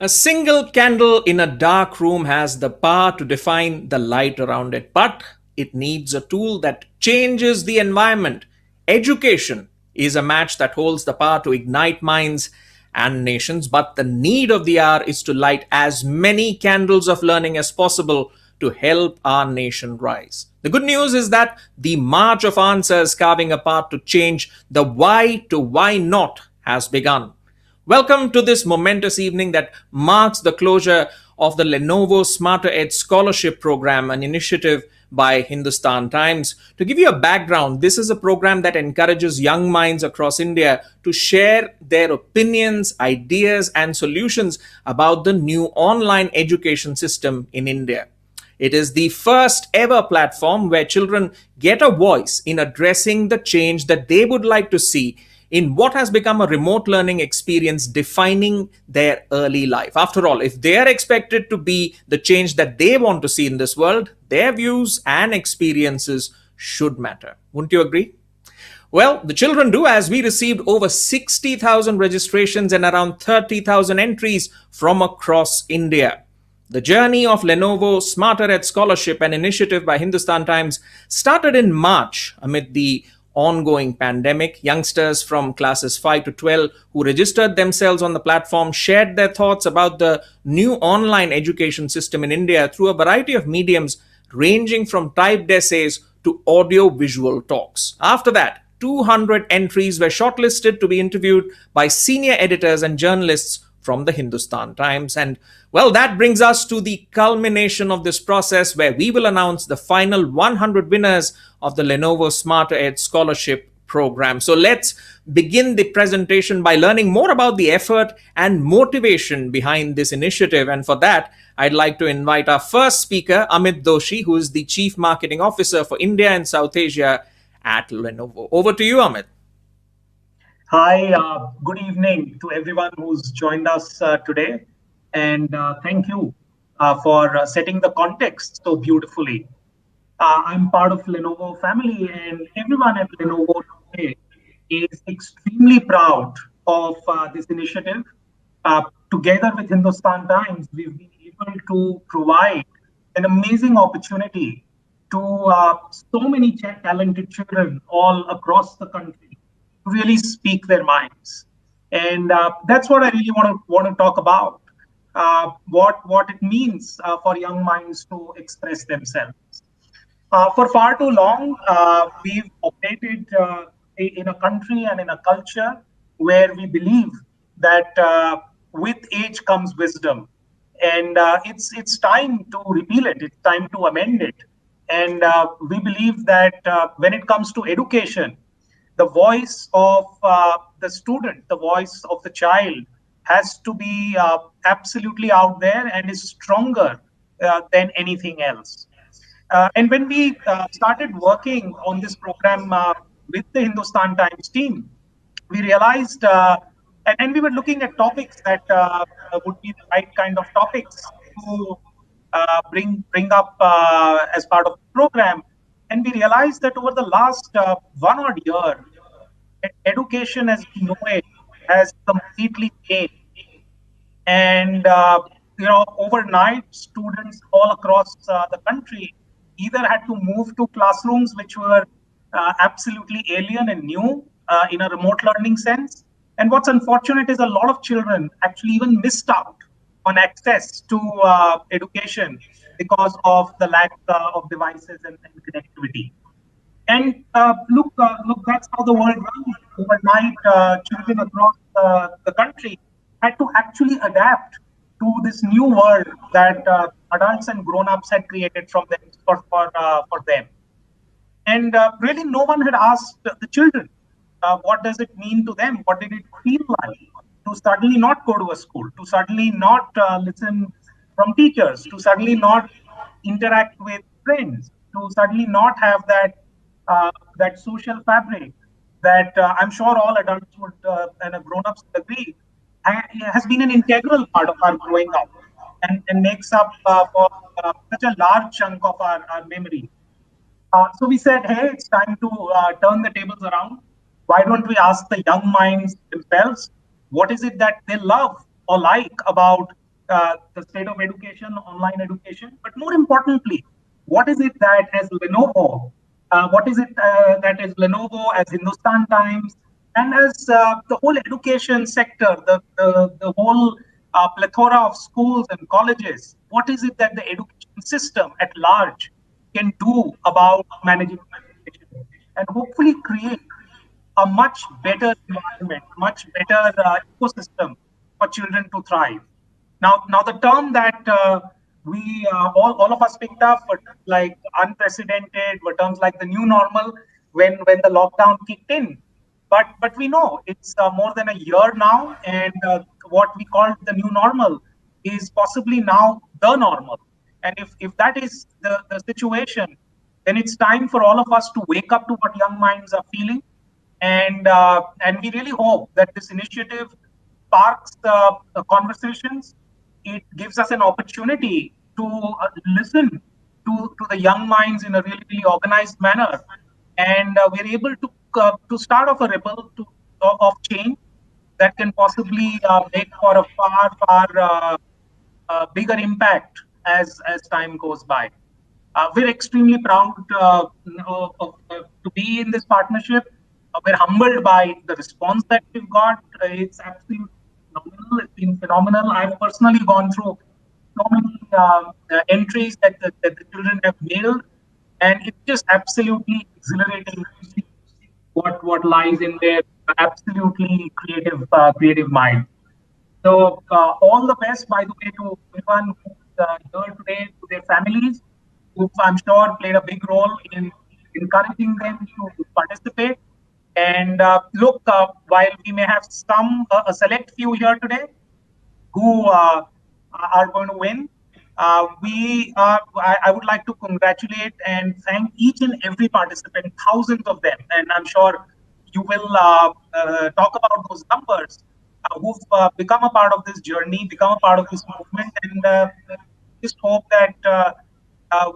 A single candle in a dark room has the power to define the light around it, but it needs a tool that changes the environment. Education is a match that holds the power to ignite minds and nations, but the need of the hour is to light as many candles of learning as possible to help our nation rise. The good news is that the march of answers carving a path to change the why to why not has begun. Welcome to this momentous evening that marks the closure of the Lenovo SmarterEd Scholarship Program, an initiative by Hindustan Times. To give you a background, this is a program that encourages young minds across India to share their opinions, ideas, and solutions about the new online education system in India. It is the first ever platform where children get a voice in addressing the change that they would like to see in what has become a remote learning experience defining their early life. After all, if they are expected to be the change that they want to see in this world, their views and experiences should matter. Wouldn't you agree? Well, the children do, as we received over 60,000 registrations and around 30,000 entries from across India. The journey of Lenovo SmarterEd Scholarship, an initiative by Hindustan Times, started in March amid the ongoing pandemic. Youngsters from classes 5 to 12 who registered themselves on the platform shared their thoughts about the new online education system in India through a variety of mediums, ranging from typed essays to audio visual talks. After that, 200 entries were shortlisted to be interviewed by senior editors and journalists from the Hindustan Times. And well, that brings us to the culmination of this process where we will announce the final 100 winners of the Lenovo SmarterEd Scholarship Program. So let's begin the presentation by learning more about the effort and motivation behind this initiative. And for that, I'd like to invite our first speaker, Amit Doshi, who is the Chief Marketing Officer for India and South Asia at Lenovo. Over to you, Amit. Hi, good evening to everyone who's joined us today. And thank you for setting the context so beautifully. I'm part of Lenovo family, and everyone at Lenovo today is extremely proud of this initiative. Together with Hindustan Times, we've been able to provide an amazing opportunity to so many talented children all across the country to really speak their minds. And that's what I really want to talk about. What it means for young minds to express themselves. For far too long, we've operated in a country and in a culture where we believe that with age comes wisdom, and it's time to repeal it. It's time to amend it, and we believe that when it comes to education, the voice of the student, the voice of the child, has to be absolutely out there and is stronger than anything else. And when we started working on this program with the Hindustan Times team, we realized, and we were looking at topics that would be the right kind of topics to bring up as part of the program. And we realized that over the last 1 odd year, education as we know it has completely changed. And overnight, students all across the country either had to move to classrooms which were absolutely alien and new in a remote learning sense. And what's unfortunate is a lot of children actually even missed out on access to education because of the lack of devices and connectivity. And look, that's how the world runs. Overnight, children across the country had to actually adapt to this new world that adults and grown-ups had created for them. And really, no one had asked the children, what does it mean to them? What did it feel like to suddenly not go to a school, to suddenly not listen from teachers, to suddenly not interact with friends, to suddenly not have that social fabric that I'm sure all adults would and grown-ups would agree has been an integral part of our growing up and makes up for such a large chunk of our memory. So we said, hey, it's time to turn the tables around. Why don't we ask the young minds themselves, what is it that they love or like about the state of education, online education, but more importantly, what is it that as Lenovo, what is it that as Lenovo, as Hindustan Times, and as the whole education sector, the whole plethora of schools and colleges, what is it that the education system at large can do about managing education and hopefully create a much better environment, much better ecosystem for children to thrive. Now the term that we all of us picked up were terms like unprecedented, were terms like the new normal when the lockdown kicked in. But we know it's more than a year now, and what we called the new normal is possibly now the normal. And if that is the situation, then it's time for all of us to wake up to what young minds are feeling, and we really hope that this initiative sparks conversations. It gives us an opportunity to listen to the young minds in a really organized manner, and we're able to start off a ripple of change that can possibly make for a far bigger impact as time goes by. We're extremely proud to be in this partnership. We're humbled by the response that we've got. It's absolutely phenomenal. It's been phenomenal. I've personally gone through so many entries that the children have mailed, and it's just absolutely exhilarating to see what lies in their absolutely creative mind. So all the best, by the way, to everyone who's here today, to their families, who I'm sure played a big role in encouraging them to participate. And look, while we may have a select few here today who are going to win. I would like to congratulate and thank each and every participant, thousands of them, and I'm sure you will talk about those numbers who've become a part of this journey, become a part of this movement, and just hope that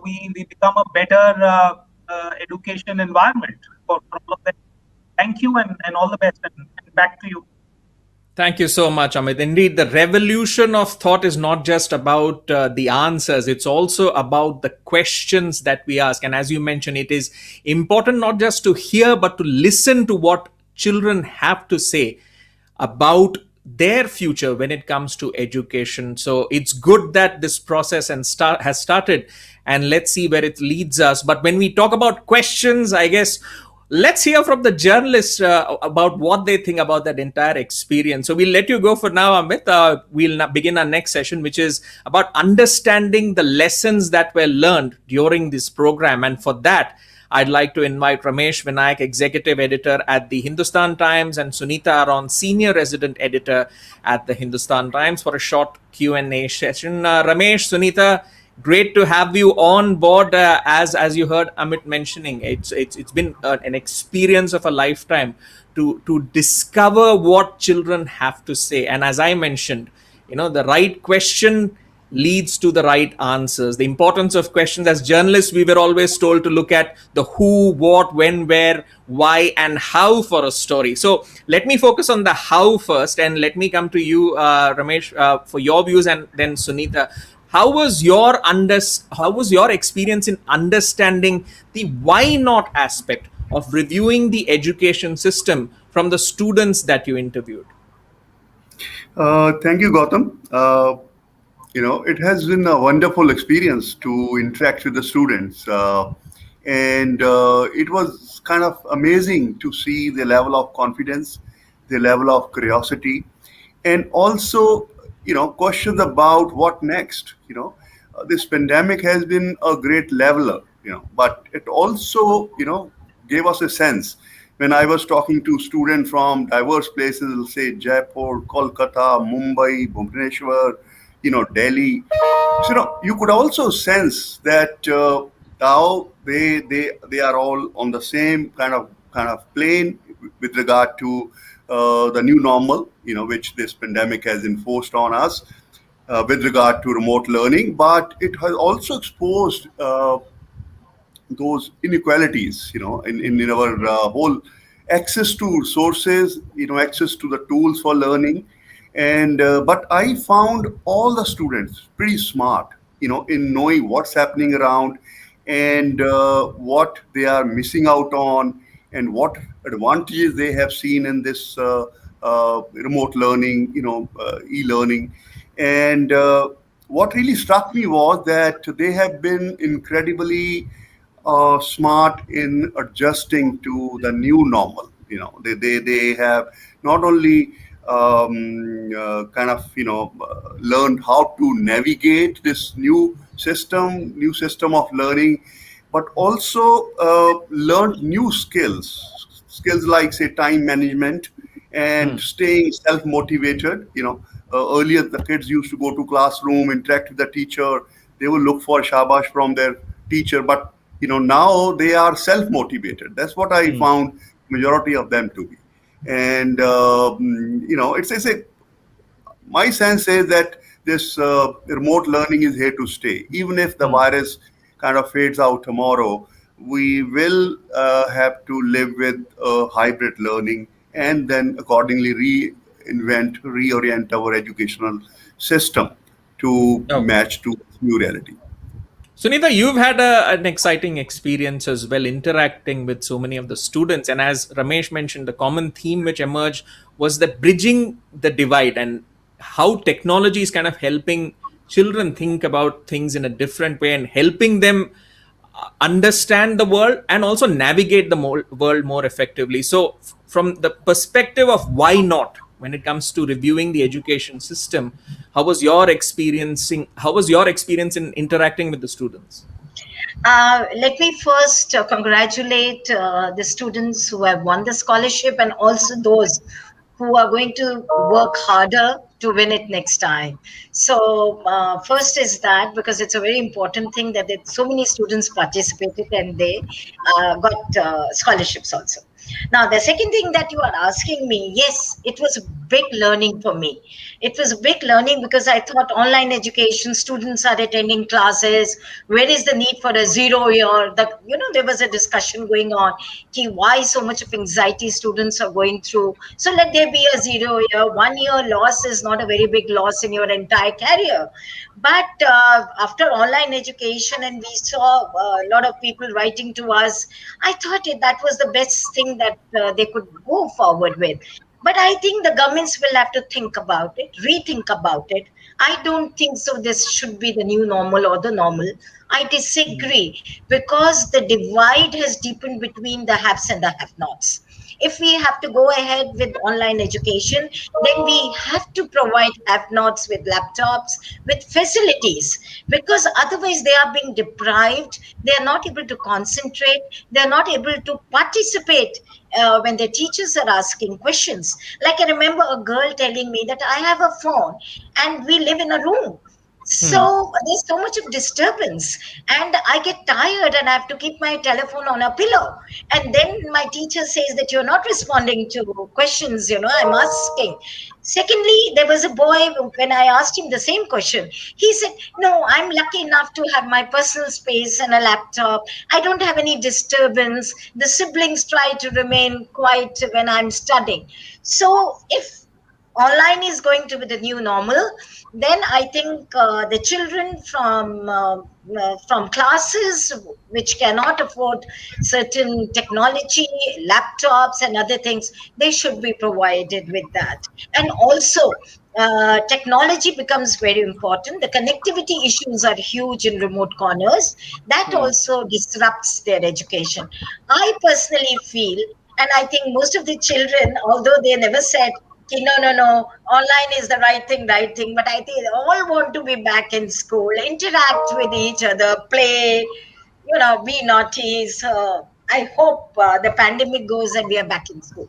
we become a better education environment for all of them. Thank you and all the best, and back to you. Thank you so much, Amit. Indeed, the revolution of thought is not just about the answers, it's also about the questions that we ask. And as you mentioned, it is important not just to hear, but to listen to what children have to say about their future when it comes to education. So it's good that this process has started, and let's see where it leads us. But when we talk about questions, I guess let's hear from the journalists about what they think about that entire experience. So we'll let you go for now, Amit. We'll begin our next session, which is about understanding the lessons that were learned during this program. And for that, I'd like to invite Ramesh Vinayak, executive editor at the Hindustan Times, and Sunita Aron, senior resident editor at the Hindustan Times, for a short Q&A session. Ramesh, Sunita, great to have you on board. As you heard Amit mentioning, it's been an experience of a lifetime to discover what children have to say. And as I mentioned, the right question leads to the right answers. The importance of questions. As journalists, we were always told to look at the who, what, when, where, why, and how for a story. So let me focus on the how first, and let me come to you, Ramesh, for your views, and then Sunita. How was your experience in understanding the why not aspect of reviewing the education system from the students that you interviewed? Thank you, Gautam. It has been a wonderful experience to interact with the students. And it was kind of amazing to see the level of confidence, the level of curiosity, and also, questions about what next. This pandemic has been a great leveler, but it also, gave us a sense. When I was talking to students from diverse places, say Jaipur, Kolkata, Mumbai, Bhubaneswar, Delhi. So, you could also sense that now they are all on the same kind of plane with regard to the new normal, which this pandemic has enforced on us with regard to remote learning. But it has also exposed those inequalities, in our whole access to resources, access to the tools for learning, And but I found all the students pretty smart, in knowing what's happening around, and what they are missing out on, and what advantages they have seen in this remote learning, e-learning. And what really struck me was that they have been incredibly smart in adjusting to the new normal. They have not only learned how to navigate this new system of learning, but also learned new skills like, say, time management and staying self-motivated. Earlier the kids used to go to classroom, interact with the teacher, they will look for shabash from their teacher, but now they are self-motivated. That's what I found majority of them to be. And it's a my sense is that this remote learning is here to stay. Even if the virus kind of fades out tomorrow, we will have to live with hybrid learning, and then accordingly reorient our educational system to Okay. match to new reality. Sunita, you've had an exciting experience as well interacting with so many of the students. And as Ramesh mentioned, the common theme which emerged was that bridging the divide and how technology is kind of helping children think about things in a different way and helping them understand the world and also navigate the world more effectively. So, from the perspective of why not, when it comes to reviewing the education system, how was your experience in interacting with the students? Let me first congratulate the students who have won the scholarship and also those who are going to work harder to win it next time. So, first is that because it's a very important thing that so many students participated and they got scholarships also. Now, the second thing that you are asking me, yes, it was a big learning for me. It was a big learning because I thought online education, students are attending classes. Where is the need for a 0 year? There was a discussion going on. Why so much of anxiety students are going through? So let there be a 0 year. 1 year loss is not a very big loss in your entire career. But after online education, and we saw a lot of people writing to us, I thought that was the best thing that they could go forward with. But I think the governments will have to think about it, rethink about it. I don't think so. This should be the new normal or the normal. I disagree because the divide has deepened between the haves and the have nots. If we have to go ahead with online education, then we have to provide have nots with laptops, with facilities, because otherwise they are being deprived. They are not able to concentrate. They are not able to participate when their teachers are asking questions. Like I remember a girl telling me that I have a phone and we live in a room. So there's so much of disturbance, and I get tired and I have to keep my telephone on a pillow. And then my teacher says that you're not responding to questions, I'm asking. Secondly, there was a boy, when I asked him the same question, he said, no, I'm lucky enough to have my personal space and a laptop. I don't have any disturbance. The siblings try to remain quiet when I'm studying. So if online is going to be the new normal, then I think the children from classes which cannot afford certain technology, laptops and other things, they should be provided with that. And also technology becomes very important. The connectivity issues are huge in remote corners. That also disrupts their education. I personally feel, and I think most of the children, although they never said, "Okay, no, no, no, online is the right thing," but I think they all want to be back in school, interact with each other, play, be naughty. So I hope the pandemic goes and we are back in schools.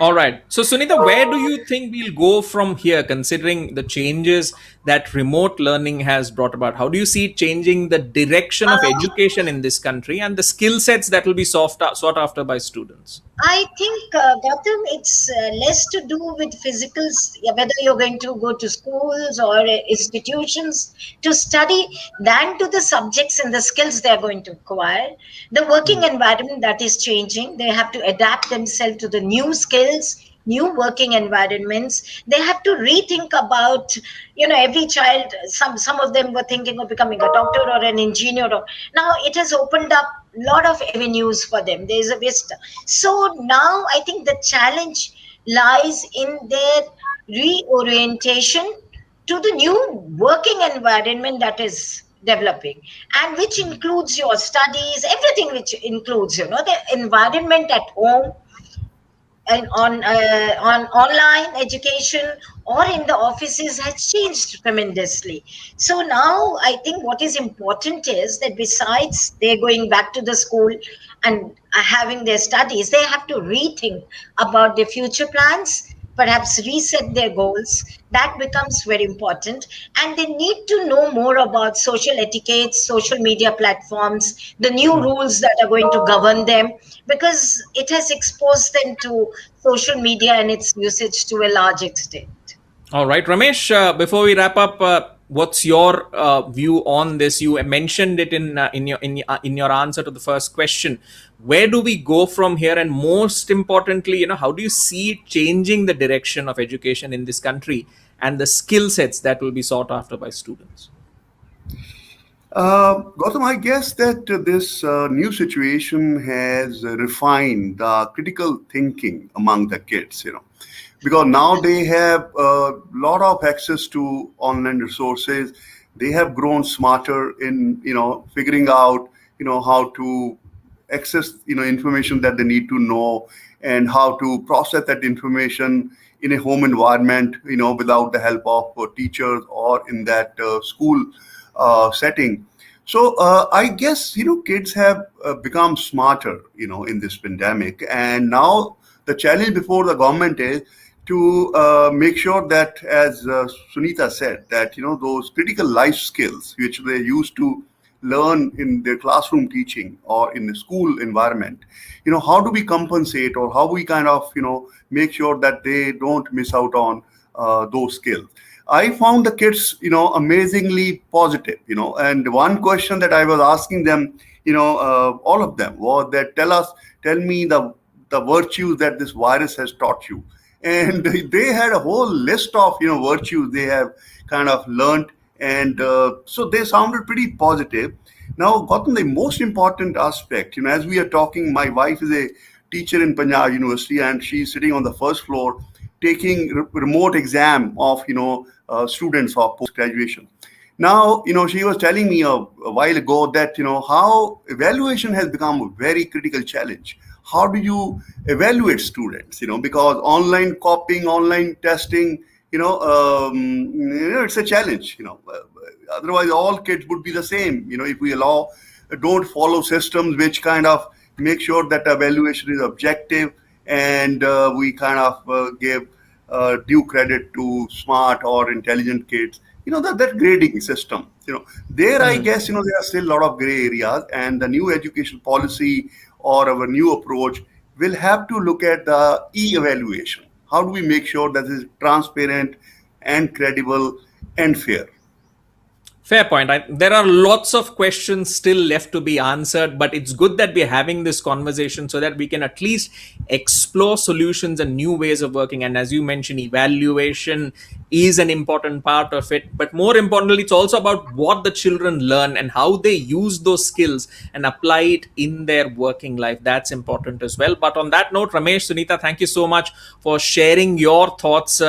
All right. So, Sunita, where do you think we'll go from here, considering the changes that remote learning has brought about? How do you see it changing the direction of education in this country and the skill sets that will be sought after by students? I think, Gautam, it's less to do with physicals, yeah, whether you're going to go to schools or institutions to study, than to the subjects and the skills they're going to acquire. The working environment that is changing, they have to adapt themselves to the new skills, new working environments, they have to rethink about, every child. Some of them were thinking of becoming a doctor or an engineer. Or now it has opened up a lot of avenues for them. There is a vista. So now I think the challenge lies in their reorientation to the new working environment that is developing, and which includes your studies, everything, which includes, the environment at home, and on online education or in the offices has changed tremendously. So now I think what is important is that besides they're going back to the school and having their studies, they have to rethink about their future plans, perhaps reset their goals. That becomes very important. And they need to know more about social etiquettes, social media platforms, the new rules that are going to govern them, because it has exposed them to social media and its usage to a large extent. All right, Ramesh, before we wrap up, what's your view on this? You mentioned it in your answer to the first question. Where do we go from here? And most importantly, how do you see it changing the direction of education in this country and the skill sets that will be sought after by students? Gautam, I guess that this new situation has refined the critical thinking among the kids, because now they have a lot of access to online resources. They have grown smarter in, figuring out, how to access, information that they need to know, and how to process that information in a home environment, without the help of teachers or in that school setting. So I guess kids have become smarter in this pandemic, and now the challenge before the government is to make sure that, as Sunita said, that those critical life skills which they used to learn in their classroom teaching or in the school environment, how do we compensate, or how we kind of make sure that they don't miss out on those skills. I found the kids, amazingly positive, and one question that I was asking them, all of them, was that tell me the virtues that this virus has taught you. And they had a whole list of, virtues they have kind of learned. And so they sounded pretty positive. Now, Gautam, the most important aspect, as we are talking, my wife is a teacher in Punjab University, and she's sitting on the first floor taking remote exam of students of post graduation. Now she was telling me a while ago that how evaluation has become a very critical challenge. How do you evaluate students? Because online copying, online testing, it's a challenge. Otherwise all kids would be the same. If we don't follow systems which kind of make sure that evaluation is objective, and we kind of give due credit to smart or intelligent kids. That grading system. There I guess there are still a lot of gray areas, and the new education policy or our new approach will have to look at the e-evaluation. How do we make sure that it is transparent and credible and fair? Fair point. There are lots of questions still left to be answered, but it's good that we're having this conversation so that we can at least explore solutions and new ways of working. And as you mentioned, evaluation is an important part of it. But more importantly, it's also about what the children learn and how they use those skills and apply it in their working life. That's important as well. But on that note, Ramesh, Sunita, thank you so much for sharing your thoughts.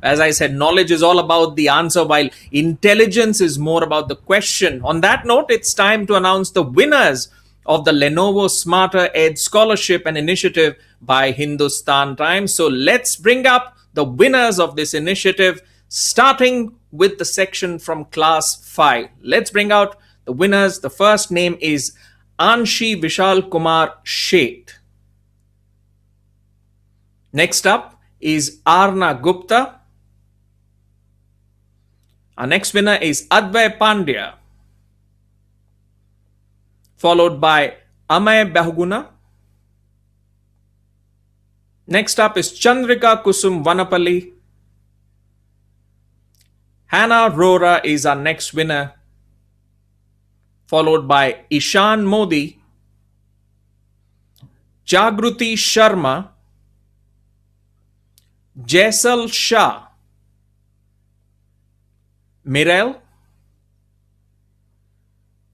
As I said, knowledge is all about the answer, while intelligence is more about the question. On that note, it's time to announce the winners of the Lenovo SmarterEd Scholarship and Initiative by Hindustan Times. So let's bring up the winners of this initiative, starting with the section from Class 5. Let's bring out the winners. The first name is Anshi Vishal Kumar Sheth. Next up is Arna Gupta. Our next winner is Advay Pandya, followed by Amay Bahuguna. Next up is Chandrika Kusum Vanapalli. Hannah Rora is our next winner, followed by Ishan Modi, Jagruti Sharma, Jaisal Shah, Mirel,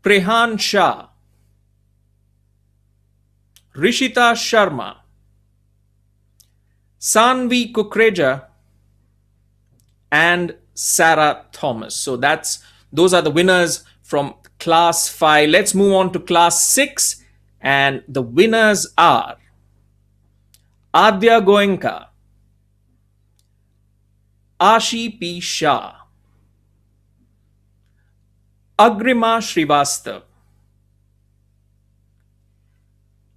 Prehan Shah, Rishita Sharma, Sanvi Kukreja, and Sarah Thomas. So those are the winners from class 5. Let's move on to class 6, and the winners are Adya Goenka, Ashi P. Shah, Agrima Srivastav,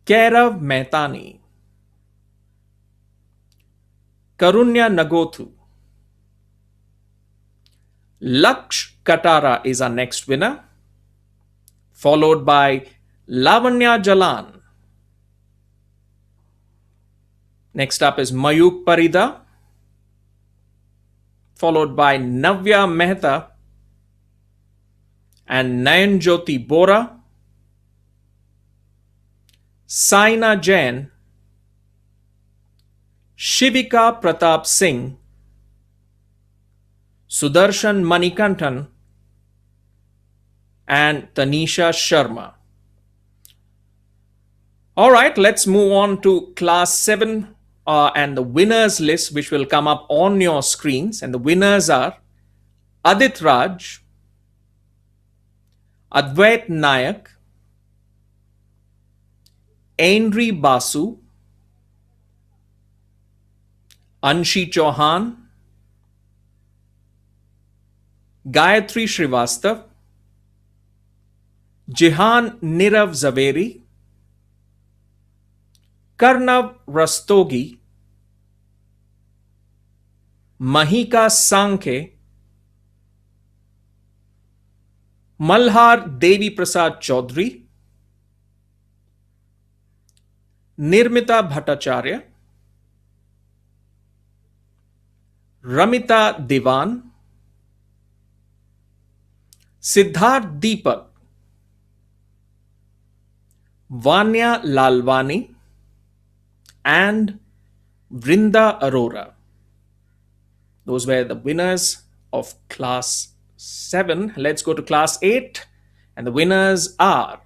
Kairav Mehtani, Karunya Nagothu. Laksh Katara is our next winner, followed by Lavanya Jalan. Next up is Mayuk Parida, followed by Navya Mehta and Nayanjoti Bora, Saina Jain, Shivika Pratap Singh, Sudarshan Manikantan, and Tanisha Sharma. All right, let's move on to class 7 and the winners list, which will come up on your screens. And the winners are Adit Raj, Advait Nayak, Ainri Basu, Anshi Chauhan, Gayatri Srivastav, Jihan Nirav Zaveri, Karnav Rastogi, Mahika Sankhe, Malhar Devi Prasad Chaudhary, Nirmita Bhattacharya, Ramita Diwan, Siddharth Deepak, Vanya Lalwani, and Vrinda Arora. Those were the winners of class 7. Let's go to class 8, and the winners are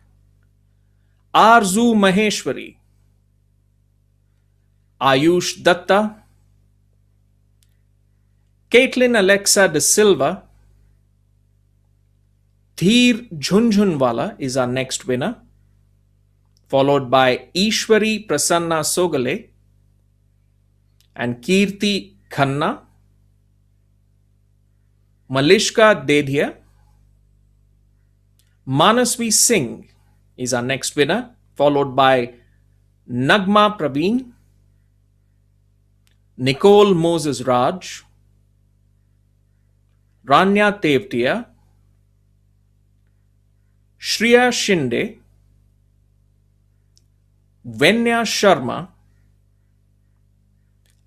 Arzu Maheshwari, Ayush Datta, Caitlin Alexa De Silva, Dheer Jhunjhunwala is our next winner, followed by Ishwari Prasanna Sogale and Kirti Khanna, Malishka Dedhia, Manasvi Singh is our next winner, followed by Nagma Praveen, Nicole Moses Raj, Rania Tevtia, Shriya Shinde, Venya Sharma,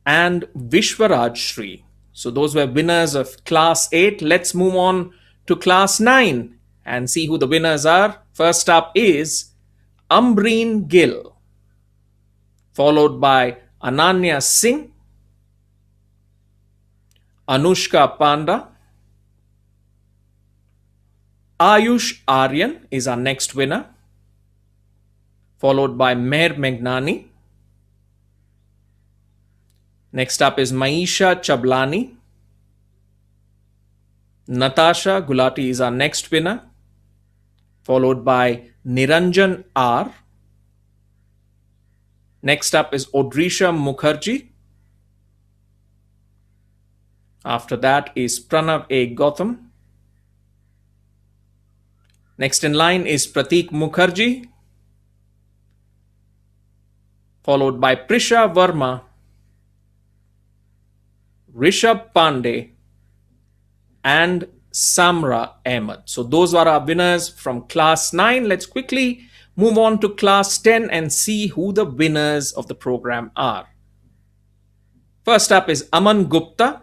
and Vishwaraj Shri. So those were winners of class 8. Let's move on to class 9 and see who the winners are. First up is Ambreen Gill, followed by Ananya Singh, Anushka Panda, Ayush Aryan is our next winner, followed by Meher Meghnani. Next up is Maisha Chablani. Natasha Gulati is our next winner, followed by Niranjan R. Next up is Odrisha Mukherjee. After that is Pranav A. Gautam. Next in line is Prateek Mukherjee, followed by Prisha Verma, Rishabh Pandey, and Samra Ahmed. So those are our winners from class 9. Let's quickly move on to class 10 and see who the winners of the program are. First up is Aman Gupta,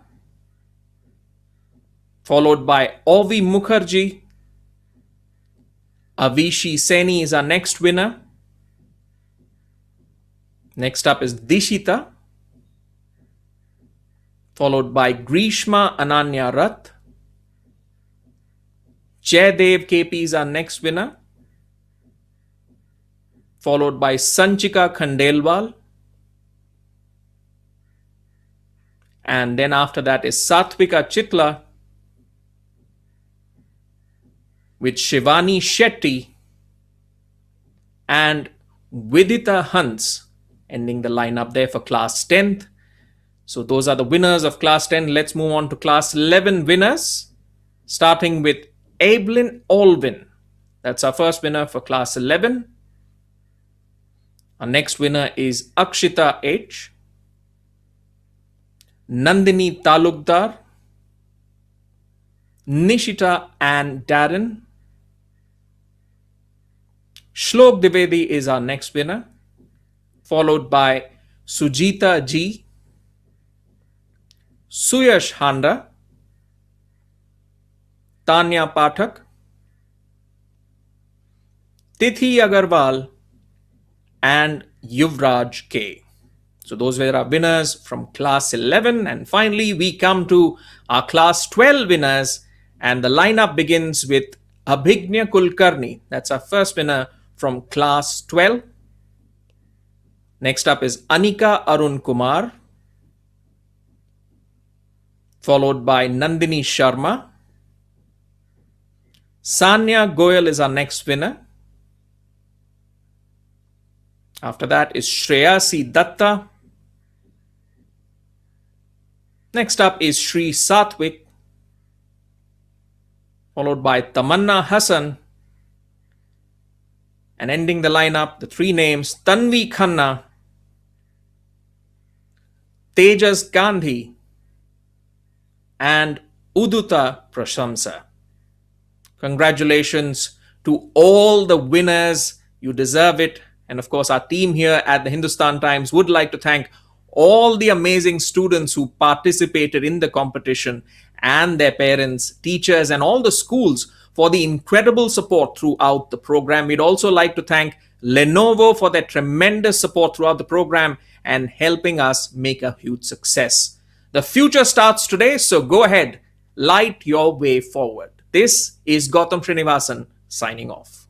followed by Ovi Mukherjee. Avishi Seni is our next winner. Next up is Dishita. followed by Grishma Ananya Rath. Jaydev KP is our next winner, followed by Sanchika Khandelwal. And then after that is Satvika Chitla with Shivani Shetty and Vidita Hans ending the lineup there for class 10th. So those are the winners of class 10. Let's move on to class 11 winners, starting with Ablin Alvin. That's our first winner for class 11. Our next winner is Akshita H, Nandini Talukdar, Nishita and Darren. Shlok Divedi is our next winner, followed by Sujita G, Suyash Handa, Tanya Pathak, Tithi Agarwal, and Yuvraj K. So those were our winners from class 11. And finally, we come to our class 12 winners. And the lineup begins with Abhignya Kulkarni. That's our first winner from class 12. Next up is Anika Arun Kumar, followed by Nandini Sharma. Sanya Goyal is our next winner. After that is Shreyasi Datta. Next up is Sri Satvik, followed by Tamanna Hassan. And ending the lineup, the three names, Tanvi Khanna, Tejas Gandhi, and Uduta Prashamsa. Congratulations to all the winners. You deserve it. And of course, our team here at the Hindustan Times would like to thank all the amazing students who participated in the competition and their parents, teachers, and all the schools for the incredible support throughout the program. We'd also like to thank Lenovo for their tremendous support throughout the program and helping us make a huge success. The future starts today, so go ahead, light your way forward. This is Gautam Srinivasan signing off.